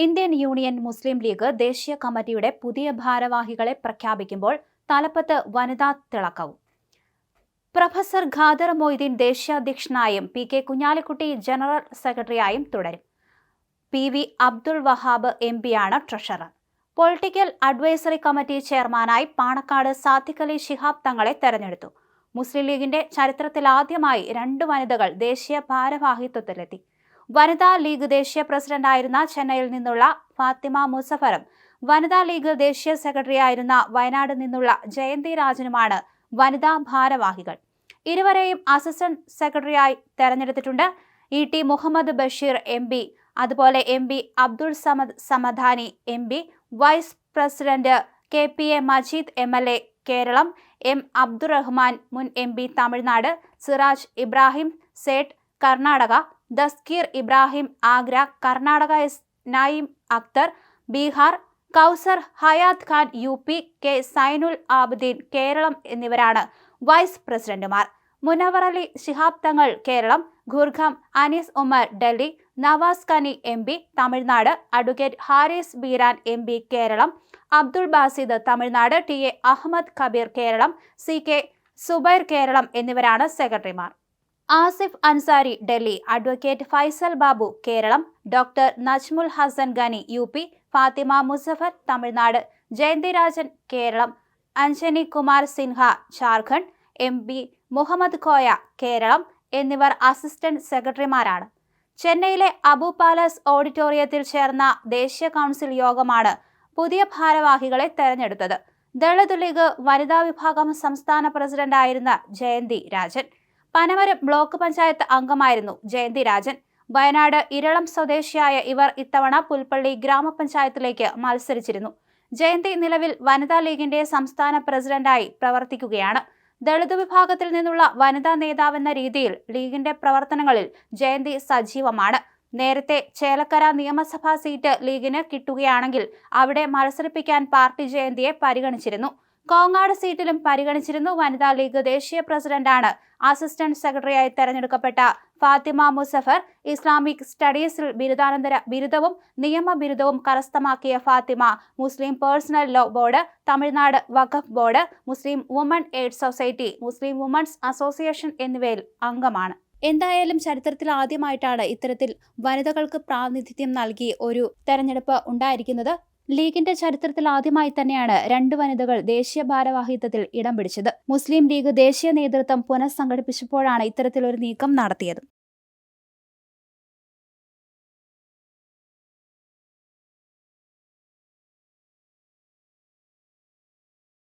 Indian union മുസ്ലിം league ദേശീയ കമ്മിറ്റിയുടെ പുതിയ ഭാരവാഹികളെ പ്രഖ്യാപിക്കുമ്പോൾ തലപ്പത്ത് വനിതാ തിളക്കവും. പ്രൊഫസർ ഖാദർ മൊയ്തീൻ ദേശീയ അധ്യക്ഷനായും പി.കെ. കുഞ്ഞാലിക്കുട്ടി ജനറൽ സെക്രട്ടറിയായും തുടരും. പി.വി. അബ്ദുൾ വഹാബ് എം.പിയാണ് ട്രഷറർ. പൊളിറ്റിക്കൽ അഡ്വൈസറി കമ്മിറ്റി ചെയർമാനായി പാണക്കാട് സാദിഖ് അലി ശിഹാബ് തങ്ങളെ തെരഞ്ഞെടുത്തു. മുസ്ലിം ലീഗിന്റെ ചരിത്രത്തിലാദ്യമായി 2 വനിതകൾ ദേശീയ ഭാരവാഹിത്വത്തിലെത്തി. വനിതാ ലീഗ് ദേശീയ പ്രസിഡന്റായിരുന്ന ചെന്നൈയിൽ നിന്നുള്ള ഫാത്തിമ മുസഫറും വനിതാ ലീഗ് ദേശീയ സെക്രട്ടറിയായിരുന്ന വയനാട് നിന്നുള്ള ജയന്തി രാജനുമാണ് വനിതാ ഭാരവാഹികൾ. ഇരുവരെയും അസിസ്റ്റന്റ് സെക്രട്ടറിയായി തെരഞ്ഞെടുത്തിട്ടുണ്ട്. ഇ.ടി. മുഹമ്മദ് ബഷീർ എം.പി, അതുപോലെ MP. Abdul Samad Samadani MP, vice president KPA. Majeed MLA Kerala, M. Abdurahman മുൻ MP Tamil Nadu, Siraj Ibrahim Sait Karnataka, Dasthageer Ibrahim Agra Karnataka, S. Naeem Akhtar Bihar, Kausar Hayath Khan UP, K. Zainul Abideen Kerala എന്നിവരാണ് വൈസ് പ്രസിഡന്റുമാർ. Munavvar Ali Shihab Thangal Kerala, Khurram Anees Umar Delhi, Nawas Kani MP Tamil Nadu, advocate Haris Beeran MP Kerala, Abdul Basith Tamil Nadu, ടി.എ. Ahmed Kabir Keralam, C K. Subair Keralam എന്നിവരാണ് സെക്രട്ടറിമാർ. Asif Ansari Delhi, advocate Faisal Babu Keralam, doctor Najmul Hasan Gani U P, Fathima Muzaffar Tamil Nadu, Jayanthi Rajan Keralam, Anjani Kumar Sinha Jharkhand, M P Muhammad Koya Keralam എന്നിവർ അസിസ്റ്റന്റ് സെക്രട്ടറിമാരാണ്. ചെന്നൈയിലെ അബു പാലസ് ഓഡിറ്റോറിയത്തിൽ ചേർന്ന ദേശീയ കൗൺസിൽ യോഗമാണ് പുതിയ ഭാരവാഹികളെ തെരഞ്ഞെടുത്തത്. ദളിത് ലീഗ് വനിതാ വിഭാഗം സംസ്ഥാന പ്രസിഡന്റായിരുന്ന ജയന്തി രാജൻ. പനമരം ബ്ലോക്ക് പഞ്ചായത്ത് അംഗമായിരുന്നു ജയന്തി രാജൻ. വയനാട് ഇരളം സ്വദേശിയായ ഇവർ ഇത്തവണ പുൽപ്പള്ളി ഗ്രാമപഞ്ചായത്തിലേക്ക് മത്സരിച്ചിരുന്നു. ജയന്തി നിലവിൽ വനിതാ ലീഗിന്റെ സംസ്ഥാന പ്രസിഡന്റായി പ്രവർത്തിക്കുകയാണ്. ദളിത് വിഭാഗത്തിൽ നിന്നുള്ള വനിതാ നേതാവെന്ന രീതിയിൽ ലീഗിന്റെ പ്രവർത്തനങ്ങളിൽ ജയന്തി സജീവമാണ്. നേരത്തെ ചേലക്കര നിയമസഭാ സീറ്റ് ലീഗിന് കിട്ടുകയാണെങ്കിൽ അവിടെ മത്സരിപ്പിക്കാൻ പാർട്ടി ജയന്തിയെ പരിഗണിച്ചിരുന്നു. കോങ്ങാട് സീറ്റിലും പരിഗണിച്ചിരുന്നു. വനിതാ ലീഗ് ദേശീയ പ്രസിഡന്റാണ് അസിസ്റ്റന്റ് സെക്രട്ടറിയായി തെരഞ്ഞെടുക്കപ്പെട്ട ഫാത്തിമ മുസഫർ. ഇസ്ലാമിക് സ്റ്റഡീസിൽ ബിരുദാനന്തര ബിരുദവും നിയമ ബിരുദവും കരസ്ഥമാക്കിയ Fathima Muslim personal law board, Tamil Nadu Waqf board, Muslim woman aid society, Muslim woman's association എന്നിവയിൽ അംഗമാണ്. എന്തായാലും ചരിത്രത്തിൽ ആദ്യമായിട്ടാണ് ഇത്തരത്തിൽ വനിതകൾക്ക് പ്രാതിനിധ്യം നൽകി ഒരു തെരഞ്ഞെടുപ്പ് ഉണ്ടായിരിക്കുന്നത്. ലീഗിന്റെ ചരിത്രത്തിൽ ആദ്യമായി തന്നെയാണ് 2 വനിതകൾ ദേശീയ ഭാരവാഹിത്വത്തിൽ ഇടം പിടിച്ചത്. മുസ്ലിം ലീഗ് ദേശീയ നേതൃത്വം പുനഃസംഘടിപ്പിച്ചപ്പോഴാണ് ഇത്തരത്തിലൊരു നീക്കം നടത്തിയത്.